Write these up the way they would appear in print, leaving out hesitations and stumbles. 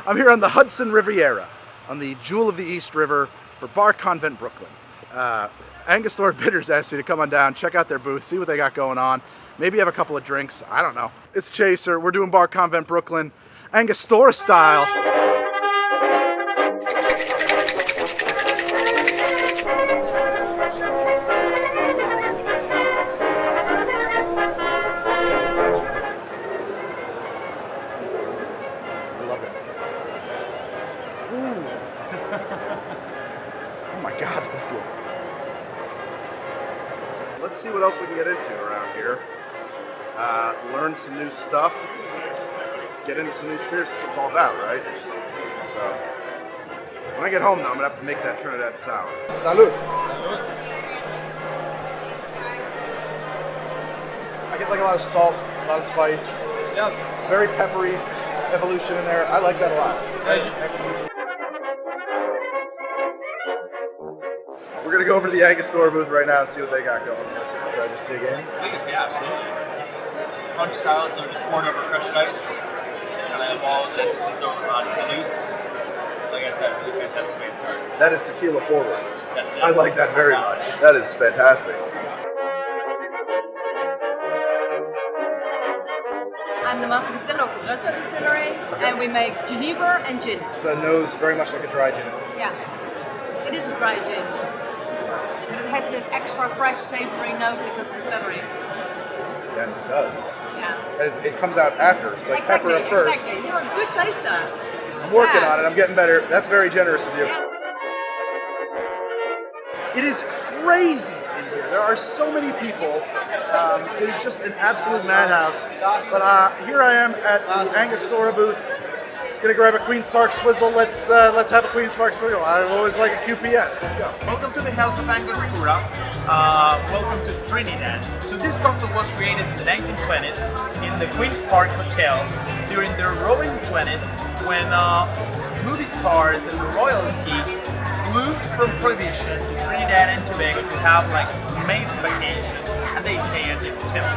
I'm here on the Hudson Riviera, on the Jewel of the East River for Bar Convent Brooklyn. Angostura Bitters asked me to come on down, check out their booth, see what they got going on. Maybe have a couple of drinks, I don't know. It's Chaser, we're doing Bar Convent Brooklyn, Angostura style. Oh my God, that's good. Let's see what else we can get into around here. Learn some new stuff. Get into some new spirits. That's what it's all about, right? So, when I get home though, I'm gonna have to make that Trinidad Sour. Salud. I get like a lot of salt, a lot of spice. Yeah. Very peppery evolution in there. I like that a lot. That is excellent. We're gonna go over to the Angostura booth right now and see what they got going. Should I just dig in? Please, yeah, absolutely. Punch style, so just poured over crushed ice. And I have all this sits over dilutes. Like I said, really fantastic way to start. That is tequila forward. Yes, I like that very much. That is fantastic. I'm the master distiller of Lotte Distillery, and we make Geneva and gin. It's a nose very much like a dry gin. Yeah, it is a dry gin. But it has this extra fresh, savory note because of the celery. Yes, it does. Yeah. It comes out after. It's like pepper at first. Exactly. You're a good taster. I'm working on it. I'm getting better. That's very generous of you. Yeah. It is crazy in here. There are so many people. It is just an absolute madhouse. But here I am at the Angostura booth. Gonna grab a Queen's Park Swizzle. Let's have a Queen's Park Swizzle. I always like a QPS. Let's go. Welcome to the House of Angostura. Welcome to Trinidad. So this cocktail was created in the 1920s in the Queen's Park Hotel during the roaring 20s when movie stars and royalty flew from Prohibition to Trinidad and Tobago to have like amazing vacations, and they stay at the hotel.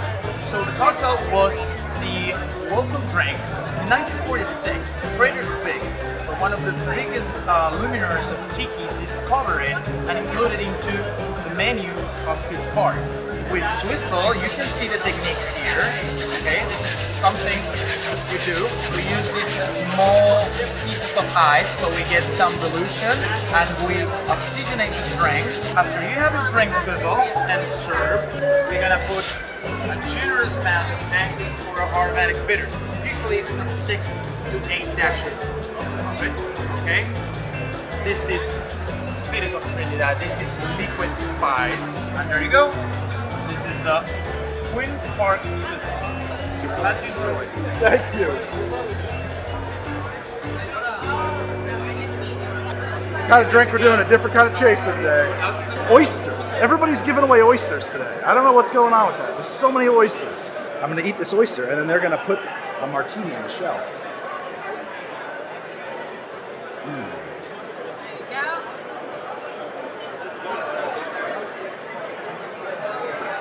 So the cocktail was the welcome drink. In 1946, Trader's Pig, one of the biggest luminaries of tiki, discovered it and included it into the menu of his bars. With Swizzle, you can see the technique here. Okay, this is something we do. We use these small pieces of ice so we get some dilution, and we oxygenate the drink. After you have your drink Swizzle and serve, we're gonna put a generous amount of Angostura aromatic bitters. Usually it's from 6 to 8 dashes of it, okay? This is Spirit of Trinidad, this is liquid spice, and there you go. This is the Queen's Park Sizzle. Glad you enjoyed. Thank you. It's not a drink, we're doing a different kind of chaser today. Oysters. Everybody's giving away oysters today. I don't know what's going on with that. There's so many oysters. I'm gonna eat this oyster and then they're gonna put a martini in the shell.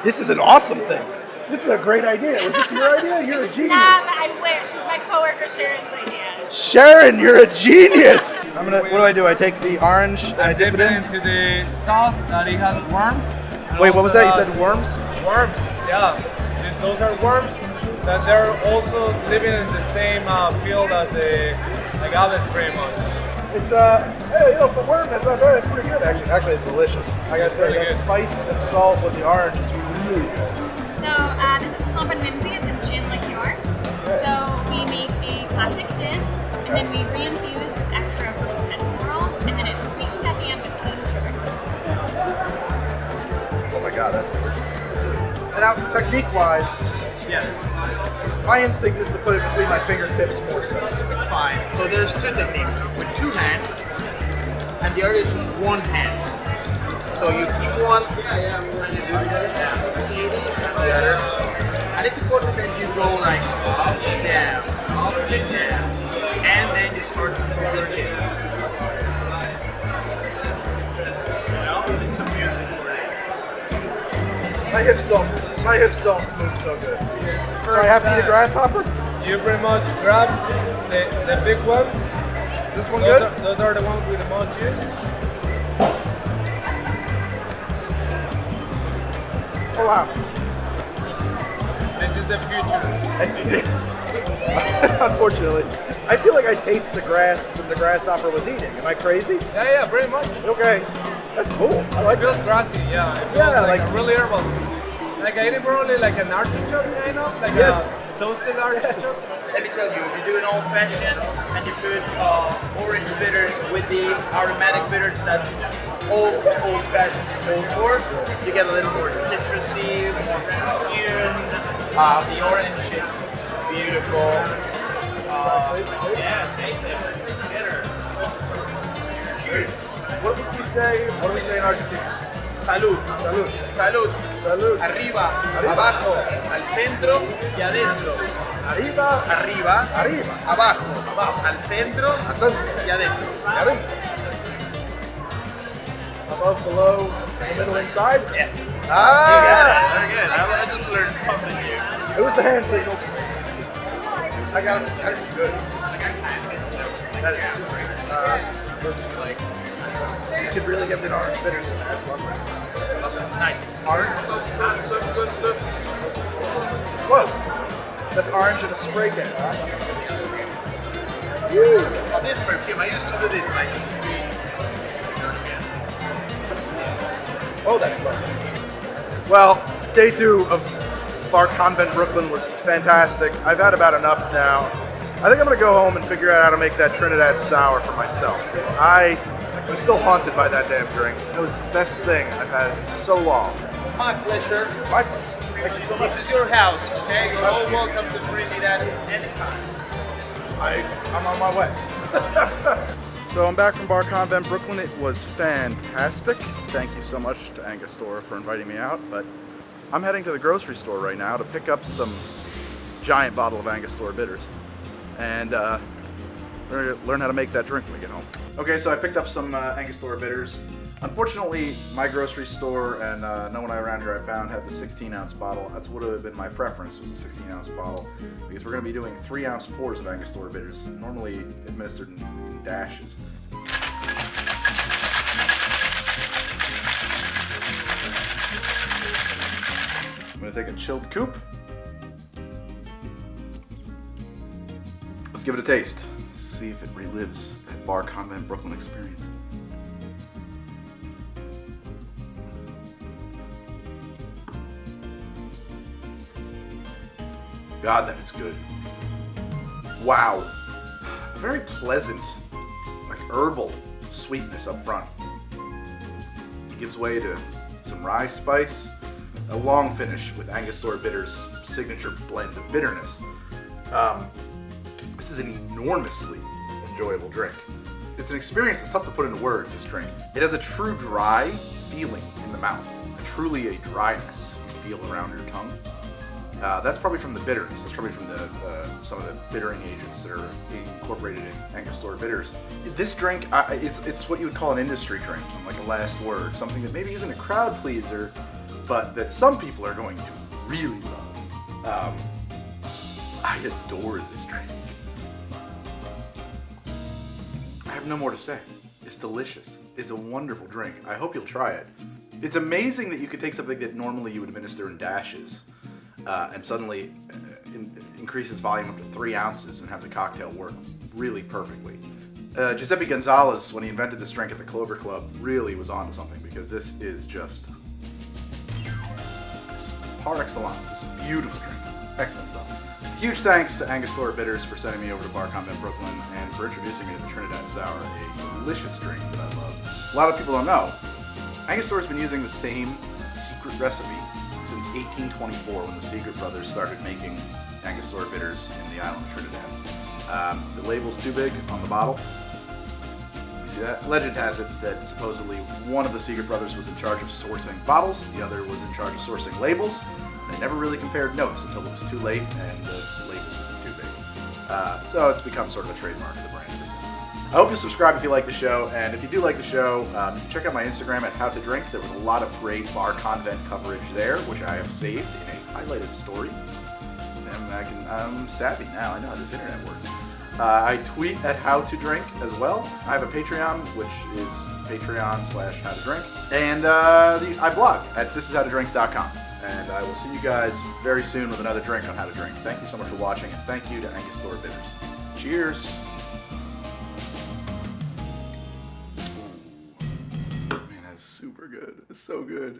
This is an awesome thing. This is a great idea. Was this your idea? You're a genius. I wish. It was my coworker Sharon's idea. Sharon, you're a genius. What do? I take the orange and I dip it in? into the salt that it has worms. Wait, what was that? You said worms? Worms, yeah. Those are worms that they're also living in the same field as the agaves pretty much. It's hey, for worm, that's not bad. It's pretty good actually. Actually, it's delicious. Like I said, that spice and salt with the orange is really good. So this is Plump and Whimsy. It's a gin liqueur. So we make a classic gin, and then we re-infuse with extra fruits and florals, and then it's sweetened at the end with cane sugar. Oh my God, that's delicious. And now, technique-wise, Yes, my instinct is to put it between my fingertips more so. it's fine. So there's two techniques, with 2 hands, and the other is with 1 hand. So you keep one, and you do the other. And it's important that you go like up and down, and then you start to move your hip. You know, it's some music for it. My hips don't move so good. So I have to eat a grasshopper? You pretty much grab the big one this one good? Those are the ones with the most juice. Oh wow. This is the future. Unfortunately, I feel like I taste the grass that the grasshopper was eating. Am I crazy? Yeah, pretty much. Okay, that's cool. I like It feels that. grassy, yeah. It feels Yeah, like like- a really herbal. Like I eat probably like an artichoke kind of, like Yes. a toasted artichoke. Yes. Let me tell you, if you do an old fashioned and you put orange bitters with the aromatic bitters that old fashions go for, you get a little more citrusy, more perfumed. The orange is beautiful. Yeah, taste it. Bitter. Cheers. What would we say? What do we say in Argentina? Salud. Salud. Salud. Salud. Arriba, abajo, al centro y adentro. Arriba. Arriba, Arriba. abajo, al centro Ascending. y adentro. Arriba. Above, below, in the middle, inside. Yes. Ah! Very good. I just learned something new. It was the hand signals. I got it. That is good. That is super good. This is like, You could really get the orange bitters in there. That's lovely. nice. Orange. Good. Whoa. That's orange in a spray can. Oh, this perfume, I used to do this like Oh, that's lovely. Well, day 2 of Bar Convent Brooklyn was fantastic. I've had about enough now. I think I'm gonna go home and figure out how to make that Trinidad Sour for myself because I'm still haunted by that damn drink. It was the best thing I've had in so long. My pleasure. My, thank you so much. This is your house, okay? You're all welcome to Trinidad anytime. I'm on my way. So I'm back from Bar Convent Brooklyn. It was fantastic. Thank you so much to Angostura for inviting me out. But I'm heading to the grocery store right now to pick up some giant bottle of Angostura bitters and learn how to make that drink when we get home. Okay, so I picked up some Angostura bitters. Unfortunately, my grocery store and no one around here I found had the 16-ounce bottle. That's what would have been my preference, was a 16-ounce bottle, because we're going to be doing 3-ounce pours of Angostura bitters, normally administered in dashes. I'm going to take a chilled coupe. Let's give it a taste. See if it relives that Bar Convent Brooklyn experience. God, that is good. Wow. Very pleasant, like herbal sweetness up front. It gives way to some rye spice, a long finish with Angostura Bitters' signature blend of bitterness. This is an enormously enjoyable drink. It's an experience that's tough to put into words, this drink. It has a true dry feeling in the mouth, truly a dryness you feel around your tongue. That's probably from the bitterness. That's probably from some of the bittering agents that are incorporated in Angostura bitters. This drink, it's what you would call an industry drink, like a last word, something that maybe isn't a crowd pleaser, but that some people are going to really love. I adore this drink. I have no more to say. It's delicious. It's a wonderful drink. I hope you'll try it. It's amazing that you could take something that normally you would administer in dashes and suddenly increase its volume up to 3 ounces and have the cocktail work really perfectly. Giuseppe Gonzalez, when he invented this drink at the Clover Club, really was onto something, because this is just par excellence. This is a beautiful drink. Excellent stuff. Huge thanks to Angostura Bitters for sending me over to Bar Convent Brooklyn and for introducing me to the Trinidad Sour, a delicious drink that I love. A lot of people don't know, Angostura's been using the same secret recipe since 1824, when the Seagram brothers started making Angostura bitters in the island of Trinidad. The label's too big on the bottle. You see that? Legend has it that supposedly one of the Seagram brothers was in charge of sourcing bottles, the other was in charge of sourcing labels. They never really compared notes until it was too late and the labels were too big. So it's become sort of a trademark of the brand ever since. I hope you subscribe if you like the show, and if you do like the show, you can check out my Instagram at How to Drink. There was a lot of great Bar Convent coverage there, which I have saved in a highlighted story. And I'm savvy now. I know how this internet works. I tweet at How to Drink as well. I have a Patreon, which is patreon.com/howtodrink. And I blog at thishowtodrink.com. And I will see you guys very soon with another drink on How to Drink. Thank you so much for watching, and thank you to Angostura Bitters. Cheers. Man, that's super good. It's so good.